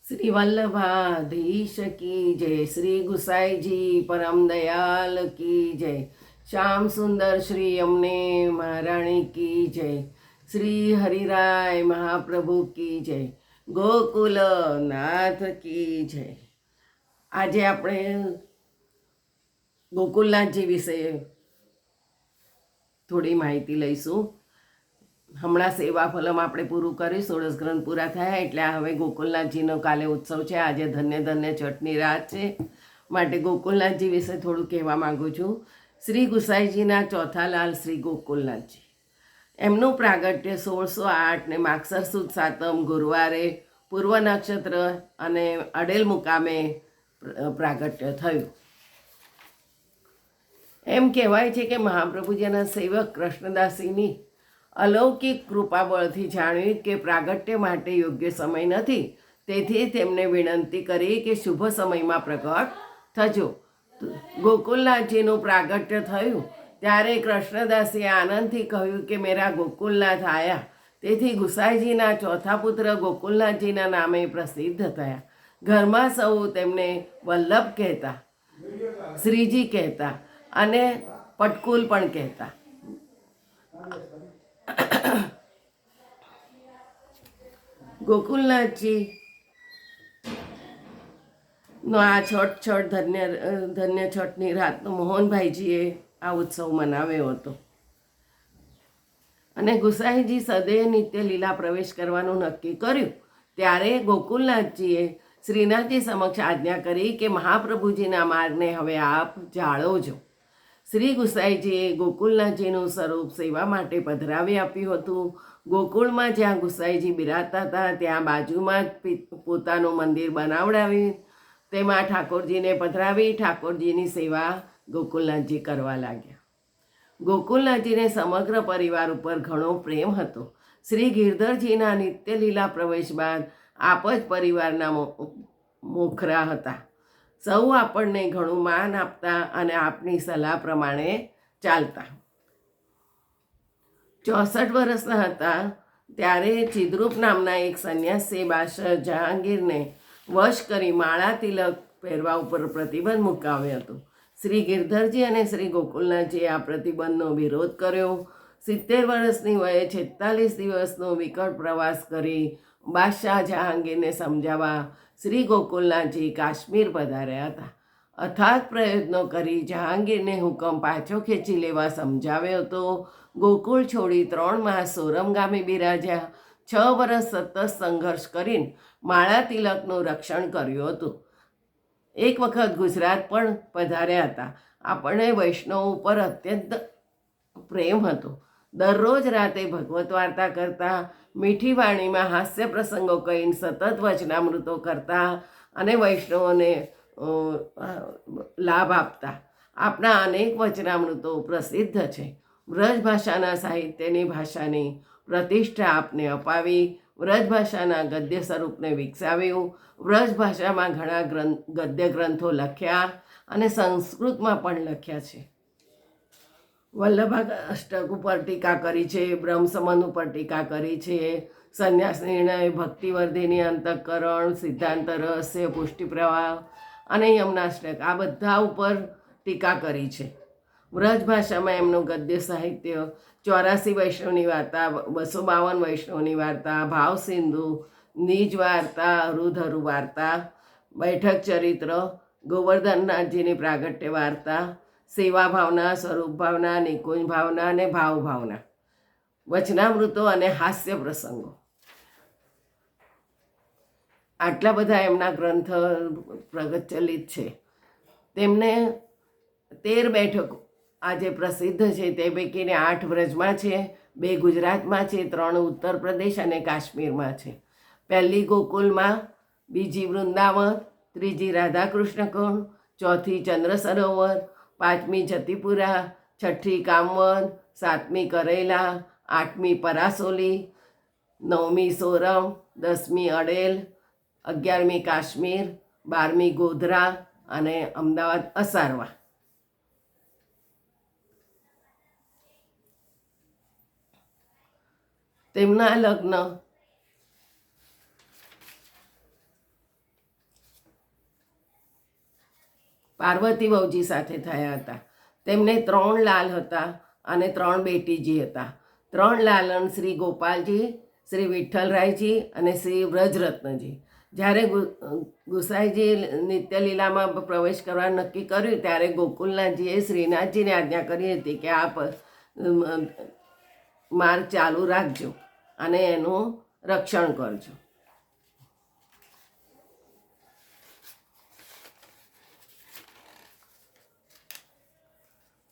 श्री वल्लभाधीश की जय। श्री गुसाई जी परम दयाल की जय। श्याम सुंदर श्री यमुने महाराणी की जय। श्री हरिराय महाप्रभु की जय। गोकुल नाथ की जय। આજે આપણે ગોકુલનાથજી વિશે થોડી માહિતી લઈશું. હમણાં સેવા ફલમ આપણે પૂરું કરી, 16 ગ્રંથ પૂરા થયા, એટલે હવે ગોકુલનાથજીનો કાલે ઉત્સવ છે. આજે ધન્ય ધન્ય છઠની રાત છે, માટે ગોકુલનાથજી વિશે થોડું કહેવા માગું છું. શ્રી ગુસાઈજીના ચોથા લાલ શ્રી ગોકુલનાથજી, એમનું પ્રાગટ્ય 1608 ને માગસર સુદ સાતમ ગુરુવારે પૂર્વ નક્ષત્ર અને અડેલ મુકામે પ્રાગટ્ય થયું. એમ કહેવાય છે કે મહાપ્રભુજીના સેવક કૃષ્ણદાસીની અલૌકિક કૃપાબળથી જાણ્યું કે પ્રાગટ્ય માટે યોગ્ય સમય નથી, તેથી તેમને વિનંતી કરી કે શુભ સમયમાં પ્રગટ થજો. ગોકુલનાથજીનું પ્રાગટ્ય થયું ત્યારે કૃષ્ણદાસીએ આનંદથી કહ્યું કે મેરા ગોકુલનાથ આયા. તેથી ગુસાઈજીના ચોથા પુત્ર ગોકુલનાથજીના નામે પ્રસિદ્ધ થયા. ઘરમાં સૌ તેમને વલ્લભ કહેતા, શ્રીજી કહેતા અને પટકુલ પણ કહેતા. ગોકુલનાથજી નો આ છઠ ધન્ય છઠની રાતનો મોહનભાઈજીએ આ ઉત્સવ મનાવ્યો હતો. અને ગુસાઈજી સદૈવ નિત્ય લીલા પ્રવેશ કરવાનું નક્કી કર્યું. ત્યારે ગોકુલનાથજીએ શ્રીનાથજી સમક્ષ આજ્ઞા કરી કે મહાપ્રભુજીના માર્ગને હવે આપ જાળવજો. શ્રી ગુસાઈજીએ ગોકુલનાથજીનું સ્વરૂપ સેવા માટે પધરાવી આપ્યું હતું. ગોકુળમાં જ્યાં ગુસાઈજી બિરાજતા હતા ત્યાં બાજુમાં જ પોતાનું મંદિર બનાવડાવી તેમાં ઠાકોરજીને પધરાવી ઠાકોરજીની સેવા ગોકુલનાથજી કરવા લાગ્યા. ગોકુલનાથજીને સમગ્ર પરિવાર ઉપર ઘણો પ્રેમ હતો. શ્રી ગિરધરજીના નિત્ય લીલા પ્રવેશ બાદ આપ જ પરિવારના મોખરા હતા. સૌ આપણને ઘણું માન આપતા અને આપની સલાહ પ્રમાણે ચાલતા. 64 વર્ષના હતા ત્યારે ચિદ્રૂપ નામના એક સંન્યાસી બાદશાહ જહાંગીરને વશ કરી માળા તિલક પહેરવા ઉપર પ્રતિબંધ મુકાવ્યો હતો. શ્રી ગિરધરજી અને શ્રી ગોકુલનાથજીએ આ પ્રતિબંધનો વિરોધ કર્યો. 70 વર્ષની વયે 46 દિવસનો વિકટ પ્રવાસ કરી બાદશાહ જહાંગીરને સમજાવવા શ્રી ગોકુલનાથજી કાશ્મીર પધાર્યા હતા. અથાગ પ્રયત્નો કરી જહાંગીરને હુકમ પાછો ખેંચી લેવા સમજાવ્યો હતો. ગોકુળ છોડી 3 માસ સોરમ ગામે બિરાજ્યા. 6 વર્ષ સતત સંઘર્ષ કરીને માળા તિલકનું રક્ષણ કર્યું હતું. એક વખત ગુજરાત પણ પધાર્યા હતા. આપણને વૈષ્ણવ ઉપર અત્યંત પ્રેમ હતો. દરરોજ રાતે ભગવત વાર્તા કરતા, મીઠી વાણીમાં હાસ્ય પ્રસંગો કહીને સતત વચનામૃતો કરતા અને વૈષ્ણવોને લાભ આપતા. આપણા અનેક વચનામૃતો પ્રસિદ્ધ છે. વ્રજ ભાષાના સાહિત્યની ભાષાની પ્રતિષ્ઠા આપને અપાવી. વ્રજ ભાષાના ગદ્ય સ્વરૂપને વિકસાવ્યું. વ્રજ ભાષામાં ઘણા ગદ્ય ગ્રંથો લખ્યા અને સંસ્કૃતમાં પણ લખ્યા છે. વલ્લભ અષ્ટક ઉપર ટીકા કરી છે, બ્રહ્મ સંબંધ ઉપર ટીકા કરી છે, સંન્યાસ નિર્ણય, ભક્તિવર્ધિની અંતઃકરણ, સિદ્ધાંત રહસ્ય, પુષ્ટિ પ્રવાહ અને યમનાષ્ટક આ બધા ઉપર ટીકા કરી છે. વ્રજ ભાષામાં એમનું ગદ્ય સાહિત્ય 84 વૈષ્ણવની વાર્તા, 252 વૈષ્ણવની વાર્તા, ભાવ સિંધુ, નીજ વાર્તા, અરુધરુ વાર્તા, બેઠક ચરિત્ર, ગોવર્ધનનાથજીની પ્રાગટ્ય વાર્તા, સેવા ભાવના, સ્વરૂપ ભાવના, નિકુંજ ભાવના અને ભાવ ભાવના, વચનામૃતો અને હાસ્ય પ્રસંગો, આટલા બધા એમના ગ્રંથ પ્રચલિત છે. તેમને 13 બેઠકો આજે પ્રસિદ્ધ છે. તે પૈકીને 8 વ્રજમાં છે, 2 ગુજરાતમાં છે, 3 ઉત્તર પ્રદેશ અને કાશ્મીરમાં છે. પહેલી ગોકુલમાં, બીજી વૃંદાવન, ત્રીજી રાધાકૃષ્ણ કુંડ, ચોથી ચંદ્ર સરોવર, 5મી જતીપુરા, 6ઠી કામવન, 7મી કરેલા, 8મી પરાસોલી, 9મી સોરમ, 10મી અડેલ, 11મી કાશ્મીર, 12મી ગોધરા અને અમદાવાદ અસારવા. તેમના લગ્ન પાર્વતી વહુજી સાથે થયા હતા. તેમને 3 લાલ હતા અને 3 બેટીજી હતા. 3 લાલન શ્રી ગોપાલજી, શ્રી વિઠ્ઠલરાયજી અને શ્રી વ્રજરત્નજી. જ્યારે ગુસાઈજી નિત્યલીલામાં પ્રવેશ કરવા નક્કી કર્યું ત્યારે ગોકુલનાથજીએ શ્રીનાથજીને આજ્ઞા કરી હતી કે આપ માર્ગ ચાલુ રાખજો અને એનું રક્ષણ કરજો.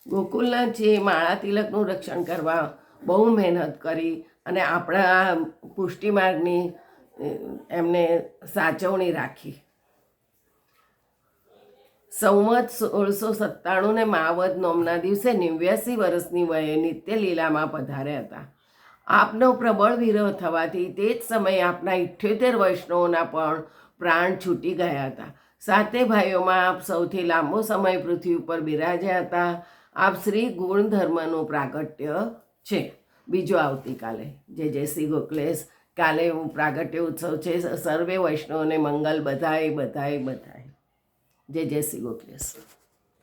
ગોકુલનાથજીએ માળા તિલકનું રક્ષણ કરવા બહુ મહેનત કરી અને આપણા પુષ્ટિ માર્ગની એમને સાચવણી રાખી. સંવત 1697 ને માવદ નોમના દિવસે 89 વર્ષની વયે નિત્ય લીલામાં પધાર્યા હતા. આપનો પ્રબળ વિરહ થવાથી તે જ સમયે આપના 78 વૈષ્ણવોના પણ પ્રાણ છૂટી ગયા હતા. 7 ભાઈઓમાં આપ સૌથી લાંબો સમય પૃથ્વી ઉપર બિરાજ્યા હતા. આપ શ્રી ગુણ ધર્મનું પ્રાગટ્ય છે. બીજો આવતીકાલે. જય શ્રી ગોખલેશ. કાલે પ્રાગટ્ય ઉત્સવ છે. સર્વે વૈષ્ણવોને મંગલ. બધાય. જય શ્રી ગોખલેશ.